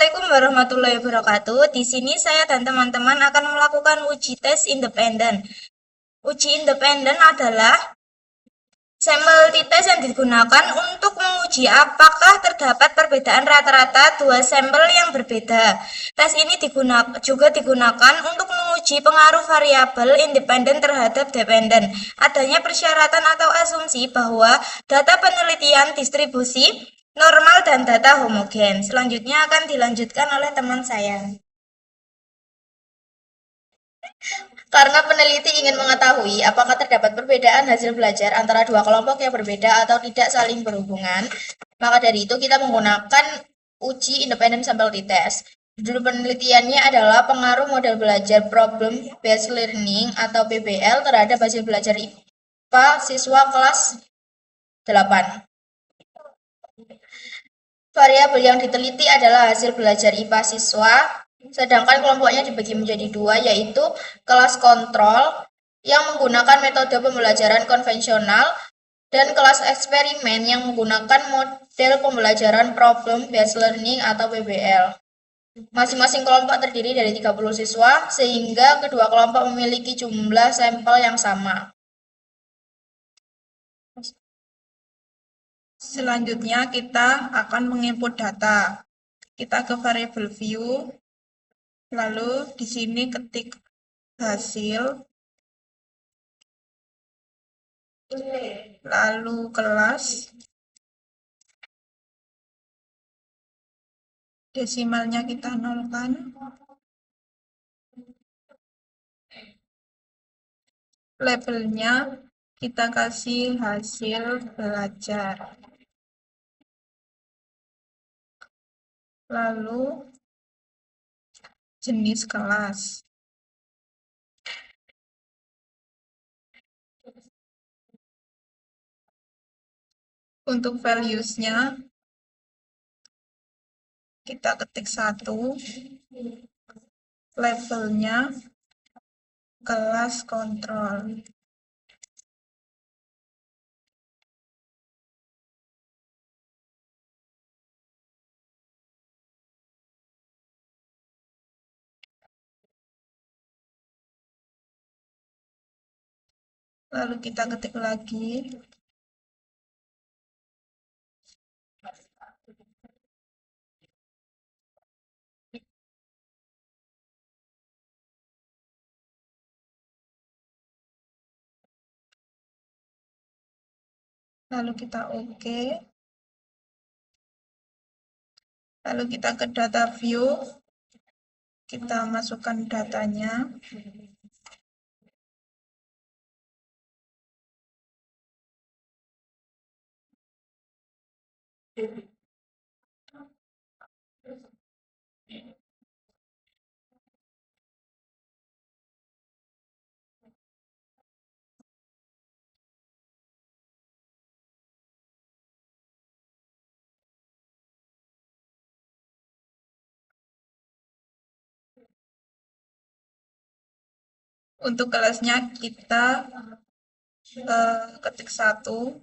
Assalamualaikum warahmatullahi wabarakatuh. Di sini saya dan teman-teman akan melakukan uji tes independen. Uji independen adalah sampel tes yang digunakan untuk menguji apakah terdapat perbedaan rata-rata dua sampel yang berbeda. Tes ini juga digunakan untuk menguji pengaruh variabel independen terhadap dependen. Adanya persyaratan atau asumsi bahwa data penelitian distribusi normal dan data homogen. Selanjutnya akan dilanjutkan oleh teman saya. Karena peneliti ingin mengetahui apakah terdapat perbedaan hasil belajar antara dua kelompok yang berbeda atau tidak saling berhubungan, maka dari itu kita menggunakan uji independent sample t-test. Judul penelitiannya adalah pengaruh model belajar problem based learning atau PBL terhadap hasil belajar IPA siswa kelas 8. Variabel yang diteliti adalah hasil belajar IPA siswa, sedangkan kelompoknya dibagi menjadi dua, yaitu kelas kontrol yang menggunakan metode pembelajaran konvensional dan kelas eksperimen yang menggunakan model pembelajaran problem based learning atau PBL. Masing-masing kelompok terdiri dari 30 siswa, sehingga kedua kelompok memiliki jumlah sampel yang sama. Selanjutnya kita akan menginput data. Kita ke variable view, lalu di sini ketik hasil, lalu kelas, desimalnya kita nolkan, labelnya kita kasih hasil belajar. Lalu jenis kelas. Untuk values-nya kita ketik 1, labelnya kelas kontrol. Lalu kita ketik lagi, lalu kita oke. Lalu kita ke data view, kita masukkan datanya. Untuk kelasnya kita ketik 1,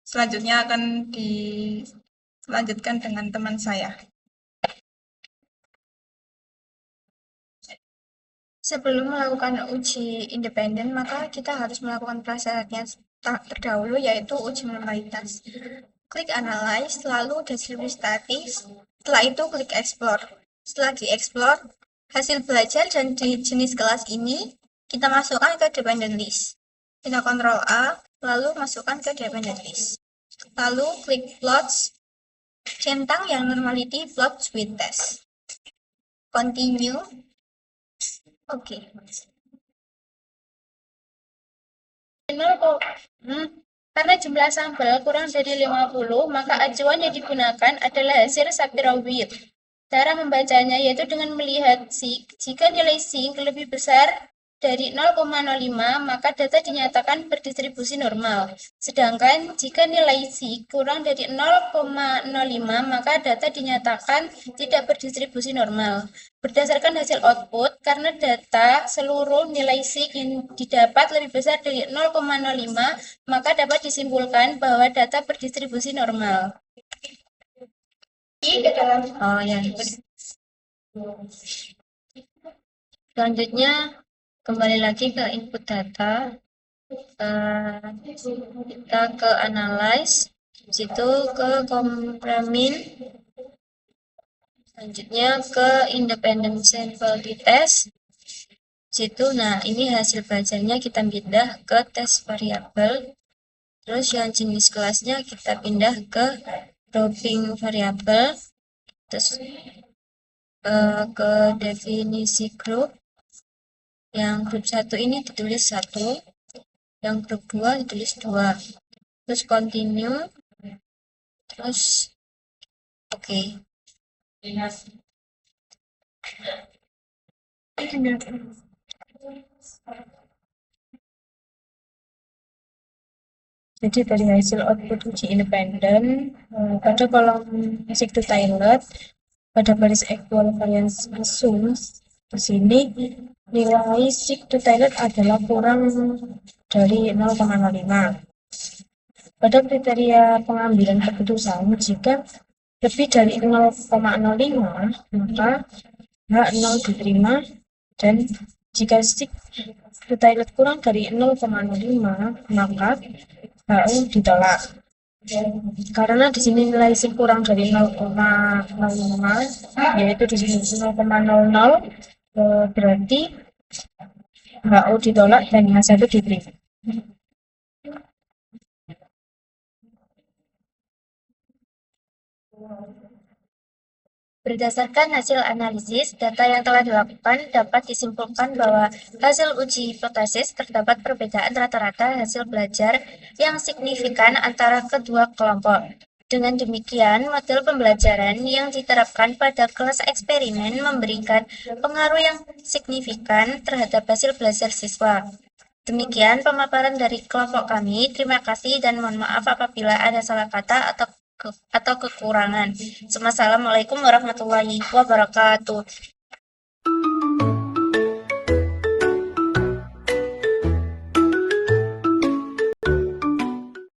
selanjutnya akan dilanjutkan dengan teman saya. Sebelum melakukan uji independen, maka kita harus melakukan prasyaratnya terdahulu, yaitu uji normalitas. Klik Analyze, lalu Descriptive Statis, setelah itu klik Explore. Setelah di-explore, hasil belajar dan jenis kelas ini kita masukkan ke dependent list. Kita Ctrl A, lalu masukkan ke dependent list. Lalu klik plots, centang yang normality plots with test. Continue. Oke. 0, karena jumlah sampel kurang dari 50, maka acuan yang digunakan adalah hasil Shapiro-Wilk. Cara membacanya yaitu dengan melihat sig. Jika nilai sig lebih besar dari 0,05, maka data dinyatakan berdistribusi normal. Sedangkan jika nilai sig kurang dari 0,05, maka data dinyatakan tidak berdistribusi normal. Berdasarkan hasil output, karena data seluruh nilai sig yang didapat lebih besar dari 0,05, maka dapat disimpulkan bahwa data berdistribusi normal. Selanjutnya, kembali lagi ke input data. Kita ke analyze, situ ke kompremin, selanjutnya ke independent sample test, situ. Nah, ini hasil belajarnya kita pindah ke test variabel. Terus yang jenis kelasnya kita pindah ke grouping variabel. Terus ke definisi grup. Yang grup 1 ini ditulis 1, yang grup 2 ditulis 2. Terus continue. Terus oke. Jadi dari hasil output uji independen, pada kolom sig-to-Taylor, pada baris actual variance assumes, di sini nilai sig-to-Taylor adalah kurang dari 0,05. Pada kriteria pengambilan keputusan, jika lebih dari 0,05, maka H0 diterima, dan jika sig-to-Taylor kurang dari 0,05, maka HU ditolak. Karena di sini nilai sig kurang dari 0,05, yaitu di sini 0,00, berarti HU ditolak dan H1 diterima. Berdasarkan hasil analisis, data yang telah dilakukan dapat disimpulkan bahwa hasil uji hipotesis terdapat perbedaan rata-rata hasil belajar yang signifikan antara kedua kelompok. Dengan demikian, model pembelajaran yang diterapkan pada kelas eksperimen memberikan pengaruh yang signifikan terhadap hasil belajar siswa. Demikian pemaparan dari kelompok kami. Terima kasih dan mohon maaf apabila ada salah kata atau kekurangan. Assalamualaikum warahmatullahi wabarakatuh.